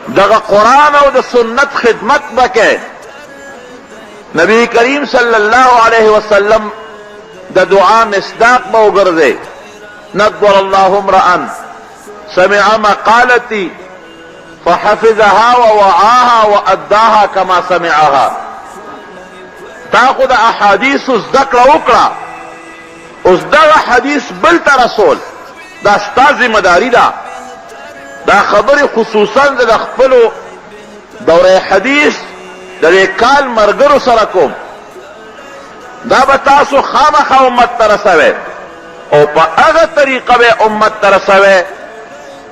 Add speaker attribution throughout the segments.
Speaker 1: دغه قرآن او د سنت خدمت بکې. نبی کریم صلی الله علیه وسلم د دعا مصداق به وګرځي. نضر الله امرأ سمع مقالتي فحفظها ووعاها وأداها كما سمعها. تاخذ احادیث ذکر وکړه، اوس دغه حدیث بل ته رسول دا ستا ذمہ داری ده. دا خبرې خصوصا د خپلو دوره حدیث د دې کال مرګرو سره کوم. دا به تاسو خامخا امت ته رسوئ او په هغه طریقه به امت ته رسوئ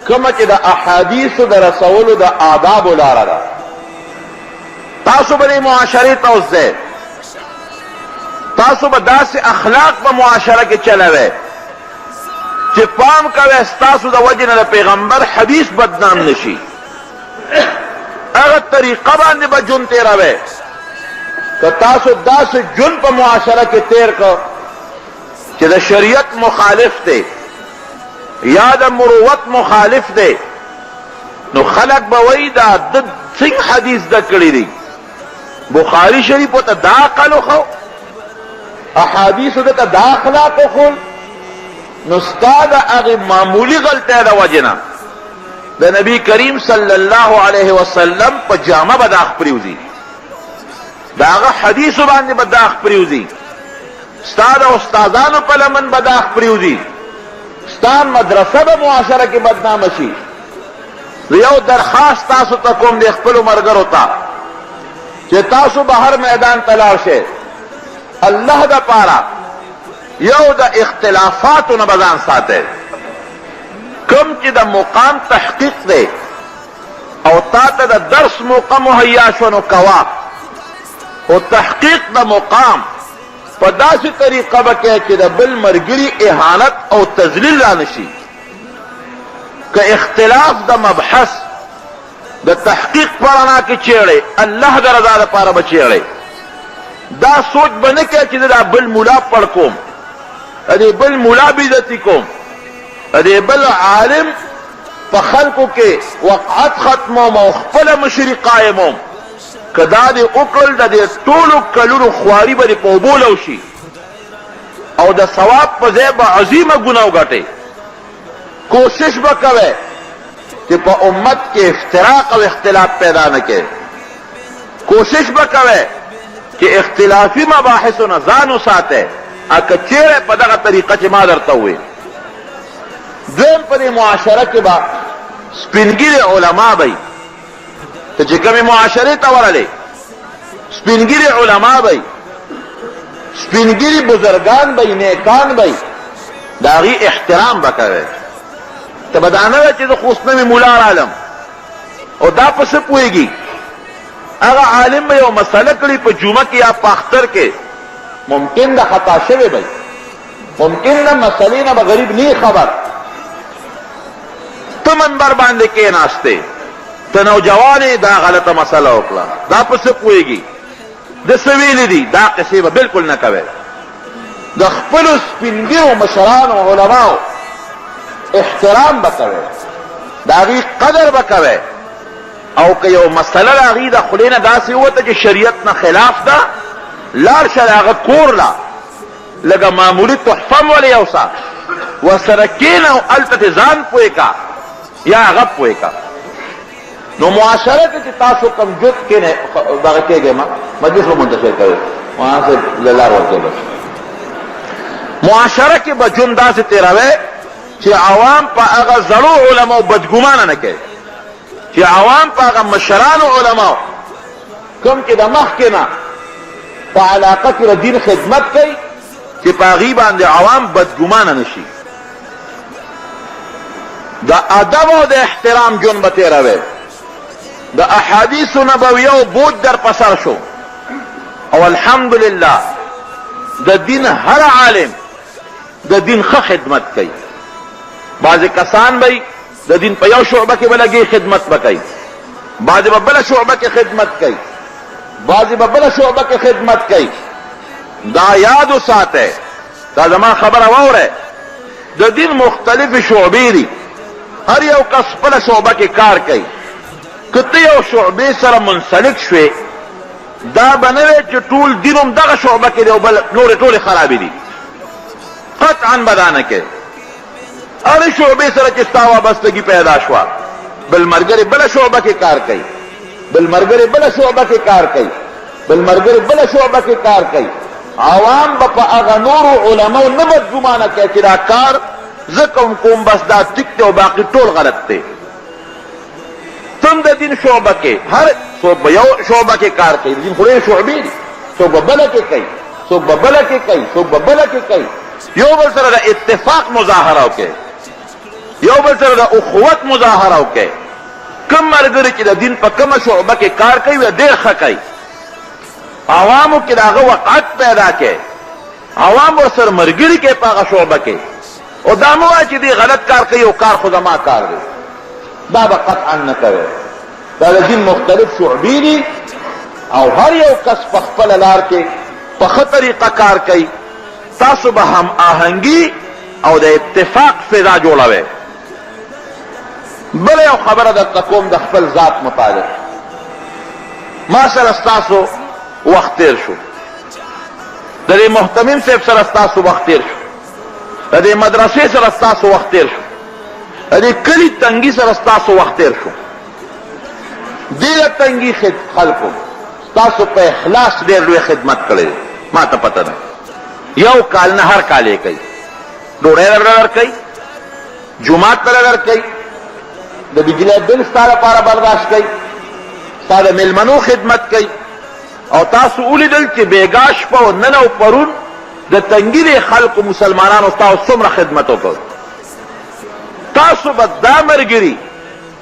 Speaker 1: کومه چې د احادیثو د رسولو د آدابو لاره ده. تاسو به دې معاشرې ته وځئ، تاسو به داسې اخلاق په معاشره کې چلوئ چې پام کوئ ستاسو د وجې نه د پیغمبر حدیث بدنام نشي. هغه طریقه باندې به ژوند تېروئ. که تاسو داسې ژوند په معاشره کې تېر کړ چې د شریعت مخالف دی یا د مروت مخالف دی، نو خلق به وایي دا د څنګه حدیث زده کړی دی. بخاري شریف ورته دا عقل وښو، احادیثو دته دا اخلاق وښول، نو ستا د هغې معمولي غلطۍ د وجې نه د نبی کریم صلی الله علیه وسلم په جامه به داغ پرېوځي، د هغه حدیثو باندې به داغ پرېوځي، ستا د استادانو په لمن به داغ پرېوځي، ستا مدرسه به معاشره کې بدنامه شي. یو درخواست تاسو ته کوم د خپلو ملګرو ته چې تاسو بهر میدان ته لاړ شئ، الله دپاره یو د اختلافاتو نه به ځان ساتئ. کوم چې د مقام تحقیق دی او تا ته د درس موقع مهیا شوه نو کوه، او تحقیق د مقام په داسې طریقه به کوې چې د بل ملګري اهانت او تذلیل را نشي. که اختلاف د مبحث د تحقیق په رڼا کې چیړئ، الله د رضا دپاره به چیړئ. دا سوچ به نه کوې چې دا بل مولا پړ کوم، د دې بل مولا بېزتي کوم، د دې بل عالم په خلکو کې وقعت ختموم او خپله مشري قایموم. که دا دې وکړل د دې ټولو کلونو خواري به دې په اوبو لوشي او د ثواب په ځای به عظیمه ګناه وګټئ. کوشش به کوئ چې په امت کې افتراق او اختلاف پیدا نه کړئ. کوشش به کوئ چې اختلافي مباحثو نه ځان وساتئ، که چیرې په دغه طریقه چې ما درته وویل. دویم په دې معاشره کې به سپینګیري علما به ته چې کومې معاشرې ته ورغلې، سپینګیري علما به سپینګیري بزرګان به نیکان به د هغې احترام به کوئ. ته به دا نه وایې چې زه خو اوس نه مې مولا رالم او دا په څه پوهېږي. هغه عالم به یو مسله کړي په جمعه کې یا په اختر کې، ممکن ده خطا شوی به، ممکن ده مسلې نه به غریب نه خبر. ته منبر باندې کېناستې، ته نوجوانې دا غلطه مسله وکړه، دا په څه پوهېږي، د څه ویلي دي، دا قصې به بلکل نه کوئ. د خپلو سپینګیرو مشرانو علماو احترام به کوئ، د هغې قدر به کوئ. او که یو مسله د هغې د خولې نه داسې ووته چې شریعت نه خلاف ده، لاړ شه د هغه کور له لږه معمولي تحفه م ولې یوسه، ورسره کښېنه او هلته تې ځان پوهې کا یا هغه پوهې کا. نو معاشره کې چې تاسو کم جد کښېنئ دغه کېږئ، مجلس به منتشر کوئ، مولانا صاحب له لار ورکوئ. بس معاشره کې به ژوند داسې تېروئ چې عوام په هغه زړو علماو بدګمانه نه کوي، چې عوام په هغه مشرانو علماو کوم چې د مخکې نه په علاقه کې د دین خدمت کوي چې په هغې باندې عوام بدګمانه نشي. د ادب او د احترام ژوند به تېروئ. د احادیثو نبویو بوج در په سر شو او الحمدلله د دین هر عالم د دین ښه خدمت کوي. بعضې کسان به د دین په یو شعبه کې به لګي خدمت به کوي، بعضې به بله شعبه کې خدمت کوي، بعضې به بله شعبه کې خدمت کوي. دا یاد وساتئ، دا زما خبره واورئ، د دین مختلفې شعبې دي، هر یو کس خپله شعبه کې کار کوي. کته یو شعبې سره منسلک شوې دا بنوي چې ټول دین هم دغه شعبه کې دی او بل نورې ټولې خرابې دي قطعا بدانه کې هرې شعبې سره چې ستا وابستګي پیدا شوه بل ملګری بله شعبه کې کار کوي بل ملګری بله شعبه کې کار کوي بل ملګری بله شعبه کې کار کوي عوام به په هغه نورو علماو نه بدګمانه کوي چې دا کار زه کوم بس دا ټیک دی او باقي ټول غلط دی تم د دین شعبه کې هر څوک به یو شعبه کې کار کوي دین خو ډېرې شعبې دي څوک به بله کې کوي څوک به بله کې کوي څوک به بله کې کوي یو بل سره د اتفاق مظاهره وکړي یو بل سره د اخوت مظاهره وکړي کم ملګري چې د دین په کومه شعبه کې کار کوي و ډېر ښه کوي عوامو کې د هغه وقعت پیدا کړي عوام ورسره ملګري کوي په هغه شعبه کې او دا مه وایه چې دی غلط کار کوي او کار خو زما کار دی دا به قطعا نه کوي دا د دین مختلف شعبې دي او هر یو کس په خپله لار کې په ښه طریقه کار کوي تاسو به هم آهنګي او د اتفاق فضا جوړوئ بله یو خبره درته کوم د خپل ذات متعلق ما سره ستاسو وخت تیر شو د دې محتمم صاحب سره ستاسو وخت تیر شو د دې مدرسې سره ستاسو وخت تیر شو د دې کلي تنګي سره ستاسو وخت تیر شو ډېره تنګي خلکو ستاسو په اخلاص ډېر لوی خدمت کړی ما ته پته ده یو کال نه هر کال یې کوي ډوډۍ درکوي جومات ته درکوي د بجلی بل ستا لپاره برداشت کوي ستا د میلمنو خدمت کوي او تاسو ولیدل چې بېګا شپه او نن او پرون د تنګي د خلکو مسلمانانو ستاسو څومره خدمت وکړ تاسو به دا ملګري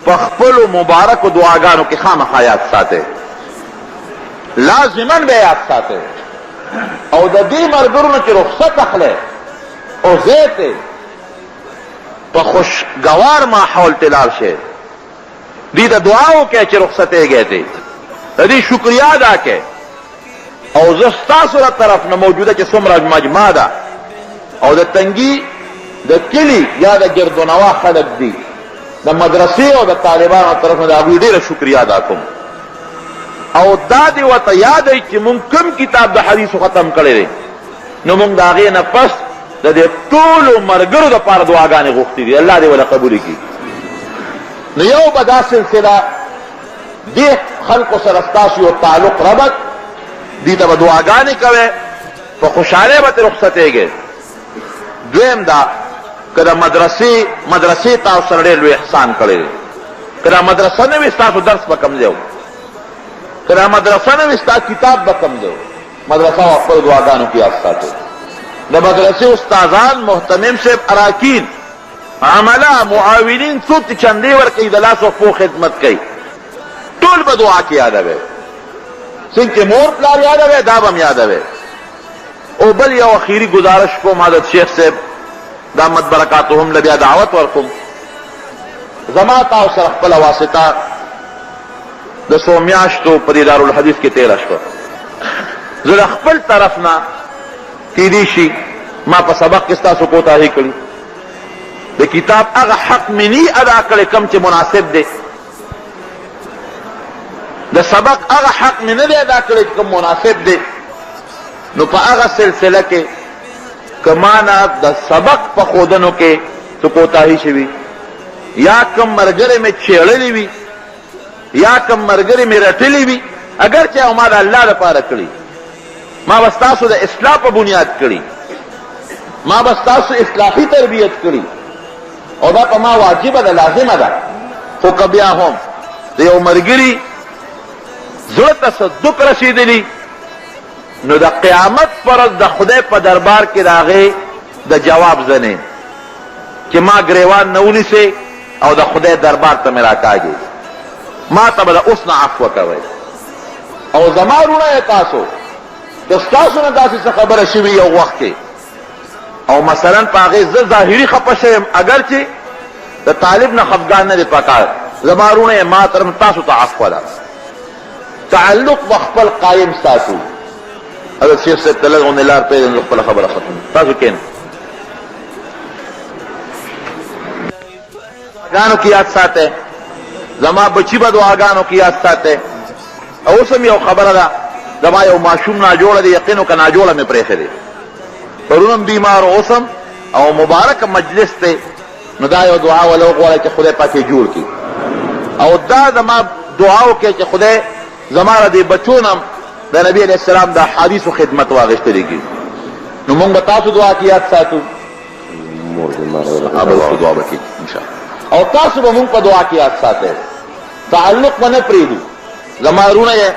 Speaker 1: په خپلو مبارکو دعاګانو کې خامخا یاد ساتئ لازما به یاد ساتئ او د دې ملګرو نه چې رخصت اخلی او ځای ته په خوشګوار ماحول ته لاړ شئ دې ته دعا وکړئ چې رخصتېږئ ته د دې شکریا ادا کړئ او زه ستاسو له طرف نه موجوده چې څومره مجمع ده او د تنګي د کلي یا د ګردونوا خلک دي د مدرسې او د طالبانو طرف نه د هغوی ډېره شکریا ادا کوم او دا دې ورته یادوئ چې مونږ کوم کتاب د حدیثو ختم کړی دی نو مونږ د هغې نه پس د دې ټولو ملګرو دپاره دعاګانې غوښتې دي الله دې وله قبولې کړي نو یو به دا سلسله دې خلکو سره ستاسو یو تعلق ربط دې ته به دعاګانې کوئ په خوشحالۍ به ترې رخصتېږئ دویم دا که د مدرسې تاسو سره ډېر لوی احسان کړی دی که دا مدرسه نه وي ستاسو درس به کم دی که دا مدرسه نه وي ستا کتاب به کم دی مدرسه او خپلو دعاګانو کې یاد ساتئ د مدرسې استادان محتمم صاحب اراکین عمله معاونین څوک چې چندې ورکوي د لاس او پښو خدمت کوي ټول به دعا کې یادوئ څنګه چې مور پلار یادوئ دا به هم یادوئ او بل یو اخیری گزارش کوم حضرت شیخ صاحب دامت برکاتهم له بیا دعوت ورکوم زما تاسو سره خپله واسطه د څو میاشتو په دې دارالحدیث کې تېره شوه زه د خپل طرف نه کیدی شي ما په سبق کې ستاسو کوتاهي کړي د کتاب هغه حق منی ادا کړی کم چې مناسب دی د سبق هغه حق مې نه دی ادا کړی چې کم مناسب دی نو په هغه سلسله کې که ما نه د سبق په ښودنو کې څه کوتاهي شوي یا کم ملګری مې چیړلی وي یا کم ملګری مې رټلی وي اگر چې او ما د الله لپاره کړي ما به ستاسو د اصلاح په بنیاد کړي ما به ستاسو اصلاحي تربیت کړي او دا په ما واجبه ده لازمه ده خو که بیا هم د یو ملګري زړه ته څه دک رسېدلي نو د قیامت پر ورځ د خدای په دربار کې د هغې د جواب زنې چې ما ګریوان نه ونیسئ او د خدای دربار ته مې راکاږي ما ته به د اوس نه عفوه کوئ او زما وروڼه یې تاسو که ستاسو نه داسې څه خبره شوي یو وخت کې او مثلا په هغې زه ظاهري خفه شویم اگر چې د طالب نه خفګان نه دی پکار زما وروڼه یې ما طرف تاسو ته عفوه ده تعلق به خپل قایم ساتو حضرت شیخ صاحب ته لږ غوندې لار پرېږدم زه خپله خبره ختم تاسو کښېنئ ګانو کې یاد ساتئ زما بچی به دعاګانو کې یاد ساته. اوس هم یو خبره ده، زما یو ماشوم ناجوړه دی، یقین وکړه ناجوړه مې پرېښې دی، پرونم بیمار اوسم او مبارک مجلس دی، نو دا یو دعا وله وغواړئ چې خدای پاک یې جوړ کړي. او دا زما دعا وکړئ چې خدای زما د دې بچو نه د نبي علیه السلام د احادیثو خدمت واغېستلی کړي. نو موږ به تاسو دعا کې یاد ساتو، دعا به کړي انشاءالله، او تاسو به موږ په دعا کې یاد ساتئ. تعلق به نه پرېږدو. زما رونه یې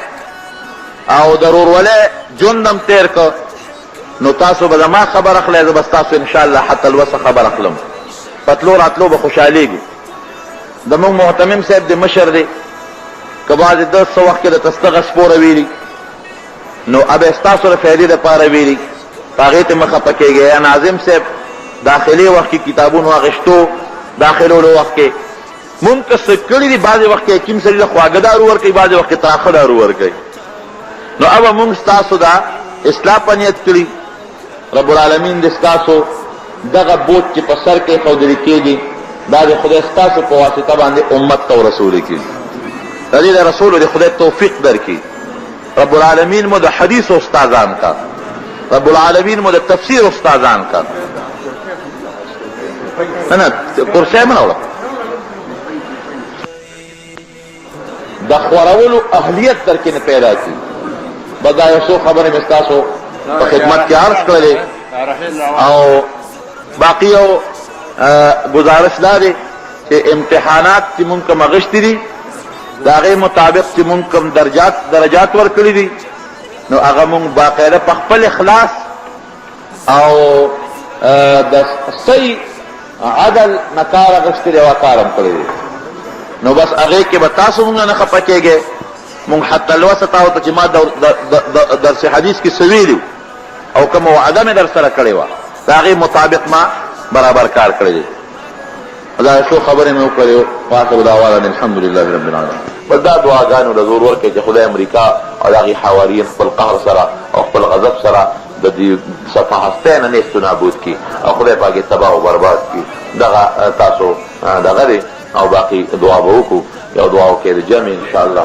Speaker 1: او د ورورولۍ ژوند هم تېر که، نو تاسو به زما خبر اخلی، زه به ستاسو انشاءالله حتی الوسه خبر اخلم. په تلو راتلو به خوشحالېږو. زموږ محتمم صاحب د مشر دی، که بعضې د څه وخت کې د تستغه سپوره ویلي، نو ابه ستاسو د فایدې دپاره ویلي، په هغې ته مه خفه کېږئ. یا ناظم صاحب داخلي وخت کې کتابونو اخیستو داخلولو وخت کې مونږ که څه کړي دي، بعضې وخت کې حکیم سړي له خواږه دارو ورکوي، بعضې وخت کې تراخه دارو ورکوي. نو ابه مونږ ستاسو دا اصلاح په نیت کړي. رب العالمین دې ستاسو دغه بوج چې په سر کې ښودلي کېږي، دا د خدای ستاسو په واسطه باندې امت ته ورسولی کېږي. د دې د رسولو د خدای توفیق درکړي. رب العالمین مو د حدیث استادان کا، رب العالمین مو د تفسیر استادان کا. نه کرسی مه راوړه. د خورولو اهلیت در کې نه پیدا کړي. بس دا یو څو خبرې مې ستاسو په خدمت کې عرض کړلې، او باقي یو گزارش دا دی چې امتحانات چې مونږ کوم اخیستي دي د هغې مطابق چې مونږ کوم درجات ورکړي دي، نو هغه مونږ باقاعده په خپل اخلاص او د صحیح عدل نه کار اخیستي دی او کار هم کړی دی. نو بس هغې کې به تاسو مونږ نه خفه کېږئ. مونږ حتی الوسه تاسو ته چې ما درس حدیث کې څه ویلي او کومه وعده مې در سره کړې وه، د هغې مطابق ما برابر کار کړی دی. دا څو خبرې مې وکړې، واخر دعوانا الحمدلله رب العالمین. بس دا دعاګانو له زور ورکړئ چې خدای امریکا او د هغې حواریین خپل قهر سره او خپل غضب سره د دې صفحهستۍ نه نیست و نابود کړي او خدای پاک یې تباه او برباد کړي. دغه تاسو دغه دی، او باقي دعا به وکړو. یو دعا وکړئ د جمع انشاءالله.